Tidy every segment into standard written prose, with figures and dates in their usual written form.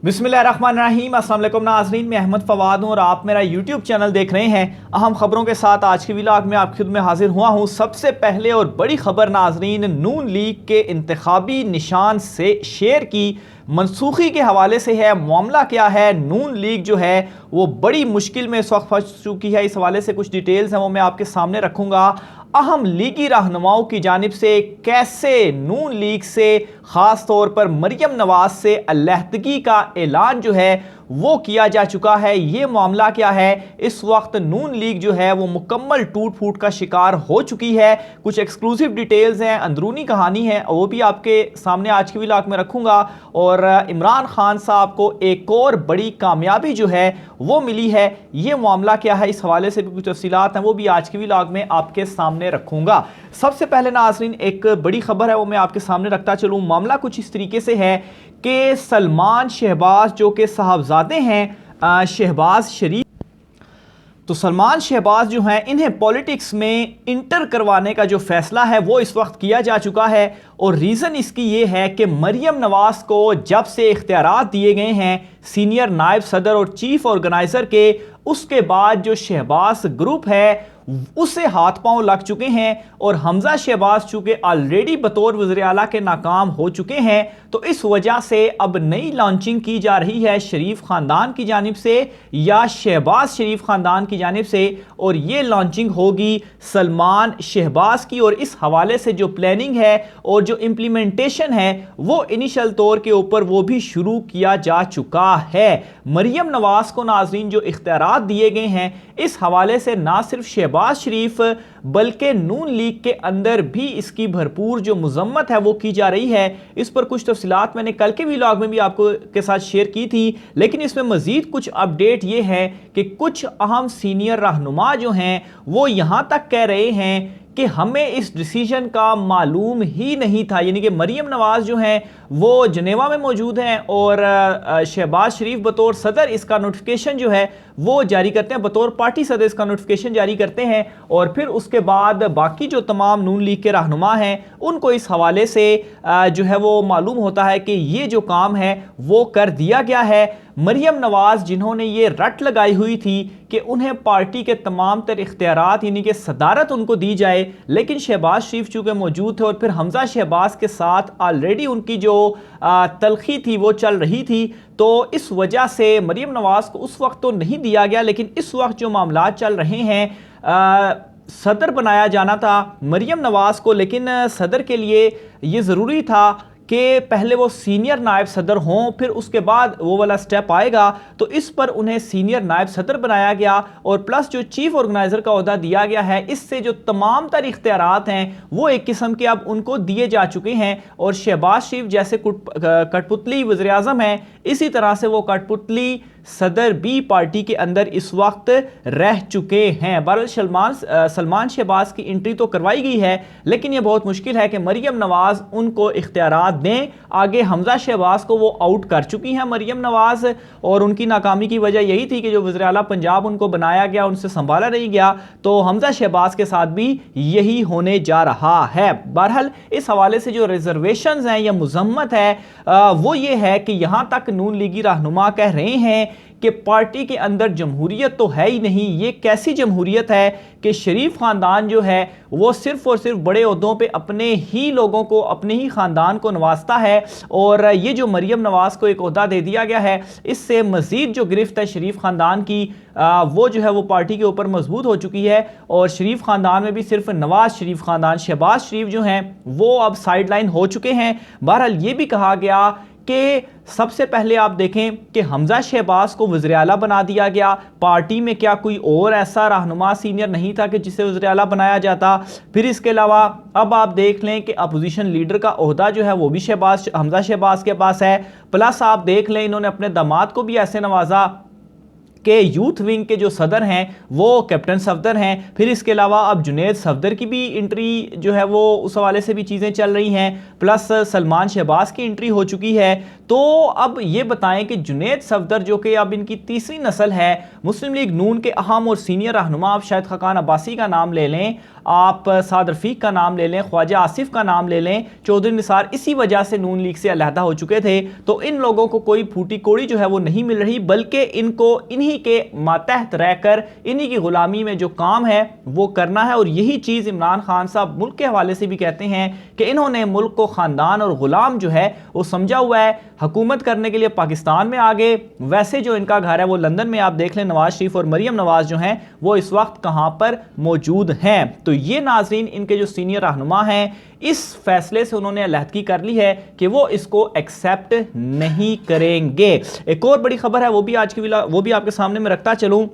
बिस्मिल्लाहिर्रहमानिर्रहीम। अस्सलाम वालेकुम नाज़रीन, मैं अहमद फवाद हूँ और आप मेरा यूट्यूब चैनल देख रहे हैं। अहम खबरों के साथ आज के व्लॉग में आपकी खुद में हाजिर हुआ हूँ। सबसे पहले और बड़ी खबर नाज़रीन, नून लीग के इंतखाबी निशान से शेयर की मनसूखी के हवाले से है। मामला क्या है, नून लीग जो है वो बड़ी मुश्किल में इस वक्त फंस चुकी है। इस हवाले से कुछ डिटेल्स हैं वो मैं आपके सामने रखूँगा। अहम लीगी रहनुमाओं की जानिब से कैसे नून लीग से ख़ास तौर पर मरियम नवाज से अलहदगी का ऐलान जो है वो किया जा चुका है। ये मामला क्या है, इस वक्त नून लीग जो है वो मुकम्मल टूट फूट का शिकार हो चुकी है। कुछ एक्सक्लूसिव डिटेल्स हैं, अंदरूनी कहानी है, वो भी आपके सामने आज के व्लॉग में रखूँगा। और इमरान खान साहब को एक और बड़ी कामयाबी जो है वो मिली है। ये मामला क्या है, इस हवाले से भी कुछ तफसीलात हैं वो भी आज के व्लॉग में आपके सामने रखूँगा। सबसे पहले नाज़रीन एक बड़ी खबर है वो मैं आपके सामने रखता चलूँ। मामला कुछ इस तरीके से है कि सलमान शहबाज जो कि साहबजादे हैं शहबाज शरीफ, तो सलमान शहबाज जो हैं इन्हें पॉलिटिक्स में इंटर करवाने का जो फैसला है वो इस वक्त किया जा चुका है। और रीज़न इसकी ये है कि मरियम नवाज को जब से इख्तियारात दिए गए हैं सीनियर नायब सदर और चीफ ऑर्गेनाइज़र के, उसके बाद जो शहबाज ग्रुप है उससे हाथ पांव लग चुके हैं। और हमजा शहबाज चूंकि ऑलरेडी बतौर वज़ीर आला के नाकाम हो चुके हैं, तो इस वजह से अब नई लॉन्चिंग की जा रही है शरीफ ख़ानदान की जानिब से या शहबाज शरीफ ख़ानदान की जानिब से। और ये लॉन्चिंग होगी सलमान शहबाज की। और इस हवाले से जो प्लानिंग है और जो इम्प्लीमेंटेशन है वो इनिशियल तौर के ऊपर वो भी शुरू किया जा चुका है। मरियम नवाज को नाज़रीन जो इख्तियारात दिए गए हैं, इस हवाले से ना सिर्फ शहबाज शरीफ बल्कि नून लीग के अंदर भी इसकी भरपूर जो मजम्मत है वो की जा रही है। इस पर कुछ तफसीलात मैंने कल के व्लॉग में भी आपको के साथ शेयर की थी, लेकिन इसमें मजीद कुछ अपडेट ये है कि कुछ अहम सीनियर रहनुमा जो हैं वो यहाँ तक कह रहे हैं कि हमें इस डिसीजन का मालूम ही नहीं था। यानी कि मरियम नवाज जो हैं वो जनेवा में मौजूद हैं और शहबाज शरीफ बतौर सदर इसका नोटिफिकेशन जो है वो जारी करते हैं, बतौर पार्टी सदर इसका नोटिफिकेशन जारी करते हैं। और फिर उसके बाद बाकी जो तमाम नून लीग के रहनुमा हैं उनको इस हवाले से जो है वो मालूम होता है कि ये जो काम है वो कर दिया गया है। मरियम नवाज जिन्होंने ये रट लगाई हुई थी कि उन्हें पार्टी के तमाम तर इख्तियारात यानी कि सदारत उनको दी जाए, लेकिन शहबाज शरीफ चूँकि मौजूद थे और फिर हमजा शहबाज के साथ ऑलरेडी उनकी जो तलखी थी वो चल रही थी, तो इस वजह से मरियम नवाज को उस वक्त तो नहीं दिया गया। लेकिन इस वक्त जो मामला चल रहे हैं, सदर बनाया जाना था मरियम नवाज को, लेकिन सदर के लिए ये ज़रूरी था कि पहले वो सीनियर नायब सदर हों, फिर उसके बाद वो वाला स्टेप आएगा। तो इस पर उन्हें सीनियर नायब सदर बनाया गया और प्लस जो चीफ ऑर्गेनाइज़र का ओहदा दिया गया है, इससे जो तमाम तर इख्तियारात हैं वो एक किस्म के अब उनको दिए जा चुके हैं। और शहबाज शरीफ जैसे कठपुतली वज़ीर आज़म हैं, इसी तरह से वो कठपुतली सदर भी पार्टी के अंदर इस वक्त रह चुके हैं। बहरहाल सलमान शहबाज की एंट्री तो करवाई गई है, लेकिन यह बहुत मुश्किल है कि मरियम नवाज उनको इख्तियारात दें। आगे हमजा शहबाज को वो आउट कर चुकी हैं मरियम नवाज, और उनकी नाकामी की वजह यही थी कि जो वज़ीर आला पंजाब उनको बनाया गया उनसे संभाला नहीं गया। तो हमजा शहबाज के साथ भी यही होने जा रहा है। बहरहाल इस हवाले से जो रिजर्वेशंस हैं या मजम्मत है वो ये है कि यहाँ तक नून लीगी रहनुमा कह रहे हैं कि पार्टी के अंदर जमहूरियत तो है ही नहीं। ये कैसी जमहूरियत है कि शरीफ ख़ानदान जो है वो सिर्फ़ और सिर्फ बड़े ओहदों पे अपने ही लोगों को, अपने ही ख़ानदान को नवाजता है। और ये जो मरियम नवाज को एक ओहदा दे दिया गया है, इससे मज़ीद जो गिरफ्त है शरीफ ख़ानदान की वो जो है वो पार्टी के ऊपर मजबूत हो चुकी है। और शरीफ ख़ानदान में भी सिर्फ नवाज शरीफ ख़ानदान, शहबाज शरीफ जो हैं वो अब साइड लाइन हो चुके हैं। बहरहाल ये भी कहा गया कि सबसे पहले आप देखें कि हमजा शहबाज को वज़ीर आला बना दिया गया। पार्टी में क्या कोई और ऐसा रहनुमा सीनियर नहीं था कि जिसे वज़ीर आला बनाया जाता? फिर इसके अलावा अब आप देख लें कि अपोजिशन लीडर का ओहदा जो है वो भी हमजा शहबाज के पास है। प्लस आप देख लें इन्होंने अपने दामाद को भी ऐसे नवाजा के यूथ विंग के जो सदर हैं वो कैप्टन सफदर हैं। फिर इसके अलावा अब जुनेद सफदर की भी एंट्री जो है वो उस हवाले से भी चीज़ें चल रही हैं, प्लस सलमान शहबाज की एंट्री हो चुकी है। तो अब ये बताएं कि जुनेद सफदर जो कि अब इनकी तीसरी नस्ल है, मुस्लिम लीग नून के अहम और सीनियर रहनुमा, आप शायद खकान अब्बासी का नाम ले लें, आप साद रफीक का नाम ले लें, ख्वाजा आसिफ का नाम ले लें, चौधरी निसार इसी वजह से नून लीग से अलहदा हो चुके थे। तो इन लोगों को कोई फूटी कोड़ी जो है वो नहीं मिल रही, बल्कि इनको इन्हीं के मातहत रहकर इन्हीं की गुलामी में जो काम है वो करना है। और यही चीज़ इमरान खान साहब मुल्क के हवाले से भी कहते हैं कि इन्होंने मुल्क को ख़ानदान और ग़ुलाम जो है वो समझा हुआ है। हुकूमत करने के लिए पाकिस्तान में आ गए, वैसे जो इनका घर है वो लंदन में। आप देख लें नवाज शरीफ और मरियम नवाज जो हैं वो इस वक्त कहाँ पर मौजूद हैं। तो ये नाजरीन इनके जो सीनियर रहनुमा हैं, इस फैसले से उन्होंने अलहदगी कर ली है कि वो इसको एक्सेप्ट नहीं करेंगे। एक और बड़ी खबर है, वो भी आज की वो भी आपके सामने में रखता चलूँ।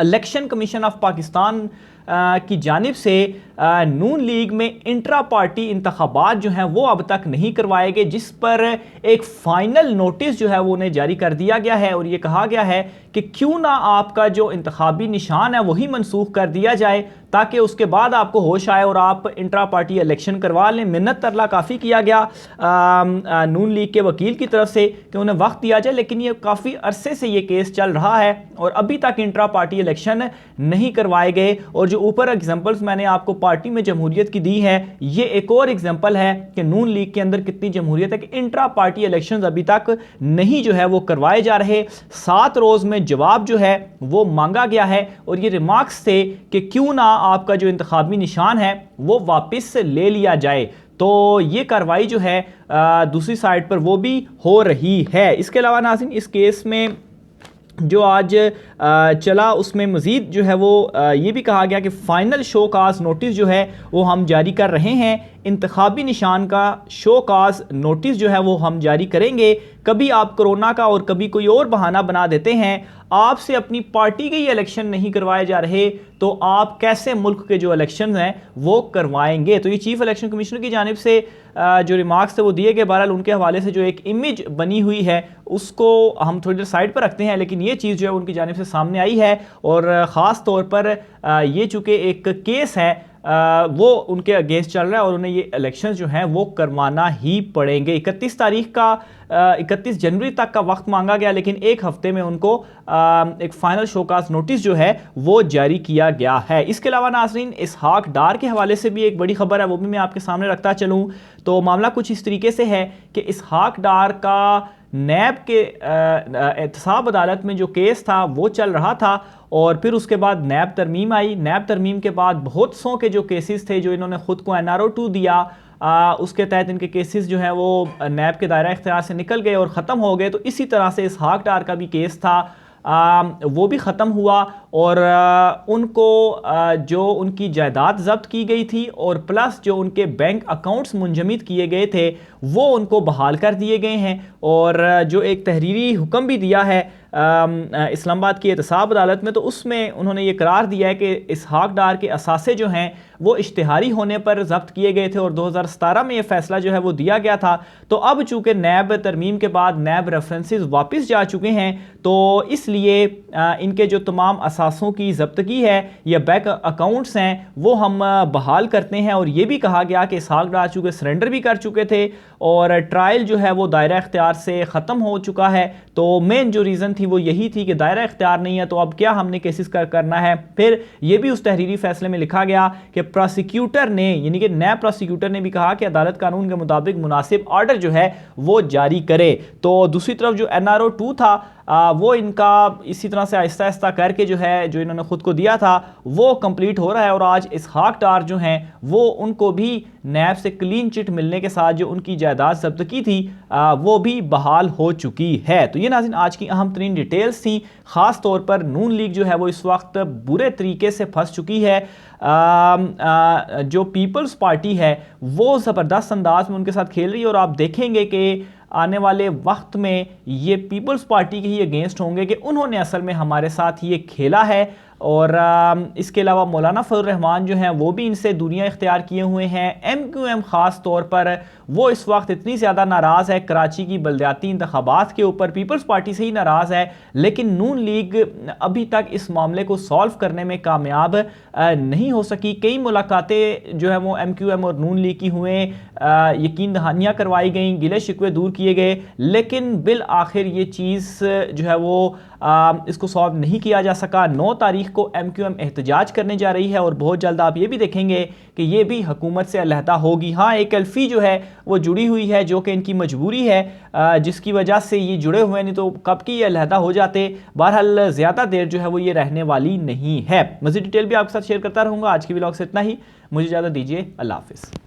इलेक्शन कमीशन ऑफ पाकिस्तान की जानिब से नून लीग में इंट्रा पार्टी इंतखाबात जो हैं वो अब तक नहीं करवाए गए, जिस पर एक फ़ाइनल नोटिस जो है वो उन्हें जारी कर दिया गया है। और ये कहा गया है कि क्यों ना आपका जो इंतखाबी निशान है वही मनसूख कर दिया जाए, ताकि उसके बाद आपको होश आए और आप इंट्रा पार्टी इलेक्शन करवा लें। मिन्नत तरला काफ़ी किया गया नून लीग के वकील की तरफ से कि उन्हें वक्त दिया जाए, लेकिन ये काफ़ी अरसे से ये केस चल रहा है और अभी तक इंट्रा पार्टी इलेक्शन नहीं करवाए गए। और जो ऊपर एग्जांपल्स मैंने आपको पार्टी में जमहूरियत की दी है, ये एक और एग्जांपल है कि नून लीग के अंदर कितनी जमहूरियत है कि इंट्रा पार्टी इलेक्शंस अभी तक नहीं जो है वो करवाए जा रहे। 7 रोज़ में जवाब जो है वो मांगा गया है और ये रिमार्क्स थे कि क्यों ना आपका जो इंतखाबी निशान है वो वापस ले लिया जाए। तो ये कार्रवाई जो है दूसरी साइड पर वो भी हो रही है। इसके अलावा नाज़रीन इस केस में जो आज चला उसमें मज़ीद जो है वो ये भी कहा गया कि फ़ाइनल शो काज नोटिस जो है वो हम जारी कर रहे हैं। इंतखाबी निशान का शो काज नोटिस जो है वो हम जारी करेंगे। कभी आप कोरोना का और कभी कोई और बहाना बना देते हैं, आपसे अपनी पार्टी के ही इलेक्शन नहीं करवाए जा रहे, तो आप कैसे मुल्क के जो इलेक्शन हैं वो करवाएंगे। तो ये चीफ इलेक्शन कमिश्नर की जानिब से जो रिमार्क्स थे वो दिए गए। बहरहाल उनके हवाले से जो एक इमेज बनी हुई है उसको हम थोड़ी देर साइड पर रखते हैं, लेकिन ये चीज़ जो है उनकी जानिब से सामने आई है। और ख़ास तौर पर ये चूँकि एक केस है वो उनके अगेंस्ट चल रहा है और उन्हें ये इलेक्शंस जो हैं वो करवाना ही पड़ेंगे। 31 जनवरी तक का वक्त मांगा गया, लेकिन एक हफ्ते में उनको एक फाइनल शोकास नोटिस जो है वो जारी किया गया है। इसके अलावा नाजरीन इसहाक डार के हवाले से भी एक बड़ी खबर है, वो भी मैं आपके सामने रखता चलूँ। तो मामला कुछ इस तरीके से है कि इसहाक डार का नैब के एहतसाब अदालत में जो केस था वो चल रहा था और फिर उसके बाद नैब तरमीम आई। नैब तरमीम के बाद बहुत सौ के जो केसेस थे जो इन्होंने ख़ुद को NRO 2 दिया, उसके तहत इनके केसेस जो हैं वो नैब के दायरा इख्तियार से निकल गए और ख़त्म हो गए। तो इसी तरह से इसहाक डार का भी केस था, वो भी ख़त्म हुआ और उनको जो उनकी जायदाद जब्त की गई थी और प्लस जो उनके बैंक अकाउंट्स मुंजमद किए गए थे वो उनको बहाल कर दिए गए हैं। और जो एक तहरीरी हुक्म भी दिया है इस्लामाबाद की एहतसाब अदालत में, तो उसमें उन्होंने ये करार दिया है कि इसहाक डार के असासे जो हैं वो इश्तिहारी होने पर जब्त किए गए थे और 2017 में ये फैसला जो है वो दिया गया था। तो अब चूँकि नैब तरमीम के बाद नैब रेफरेंसेस वापस जा चुके हैं, तो इसलिए इनके जो तमाम असासों की जब्तगी है या बैंक अकाउंट्स हैं वो हम बहाल करते हैं। और ये भी कहा गया कि इसहाक डार चूँकि सरेंडर भी कर चुके थे और ट्रायल जो है वो दायरा इख्तियार से ख़त्म हो चुका है, तो मेन जो रीज़न थी वो यही थी कि दायरा इख्तियार नहीं है, तो अब क्या हमने केसेस करना है। फिर ये भी उस तहरीरी फैसले में लिखा गया कि प्रोसिक्यूटर ने, यानी कि नैब प्रोसिक्यूटर ने भी कहा कि अदालत कानून के मुताबिक मुनासिब ऑर्डर जो है वो जारी करे। तो दूसरी तरफ जो NRO 2 था वो इनका इसी तरह से आहिस्ता आहिस्ता करके जो है जो इन्होंने ख़ुद को दिया था वो कंप्लीट हो रहा है और आज इसहाक डार जो हैं वो उनको भी नैब से क्लीन चिट मिलने के साथ जो उनकी जायदाद जब्त की थी वो भी बहाल हो चुकी है। तो ये नाज़रीन आज की अहम तरीन डिटेल्स थी। ख़ास तौर पर नून लीग जो है वो इस वक्त बुरे तरीके से फंस चुकी है। जो पीपल्स पार्टी है वो ज़बरदस्त अंदाज में उनके साथ खेल रही है और आप देखेंगे कि आने वाले वक्त में ये पीपल्स पार्टी के ही अगेंस्ट होंगे कि उन्होंने असल में हमारे साथ ये खेला है। और इसके अलावा मौलाना फजल रहमान जो हैं वो भी इनसे दूरियां इख्तियार किए हुए हैं। MQM ख़ास तौर पर वो इस वक्त इतनी ज़्यादा नाराज़ है कराची की बलदियाती इंतखाबात के ऊपर, पीपल्स पार्टी से ही नाराज़ है, लेकिन नून लीग अभी तक इस मामले को सॉल्व करने में कामयाब नहीं हो सकी। कई मुलाकातें जो है वो MQM और नून लीग की हुए, यकीन दहानियाँ करवाई गई, गिले शिकवे दूर किए गए, लेकिन बिल आखिर ये चीज़ जो है वो इसको सॉल्व नहीं किया जा सका। 9 तारीख को MQM एहतजाज करने जा रही है और बहुत जल्द आप ये भी देखेंगे कि ये भी हुकूमत से अलहदा होगी। हाँ, एक अल्फी जो है वो जुड़ी हुई है जो कि इनकी मजबूरी है, जिसकी वजह से ये जुड़े हुए, नहीं तो कब की ये अलहदा हो जाते। बहरहाल ज़्यादा देर जो है वो ये रहने वाली नहीं है। मज़ीद डिटेल भी आपके साथ शेयर करता रहूँगा। आज की व्लॉग से इतना ही, मुझे इजाज़त दीजिए, अल्लाह हाफ़िज़।